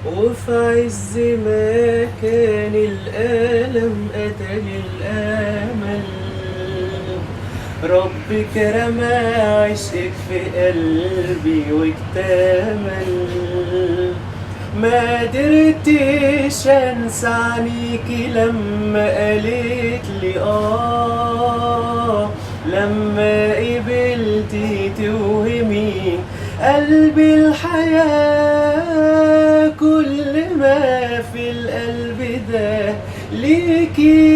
وفي عز ما كان الألم قتل الأمل، ربك رمى عشقك في قلبي واكتمل. ما قدرتش انسى عينيكي لما قالت لي لما قبلتي توهمي قلبي الحياة، كل ما في القلب ده ليكي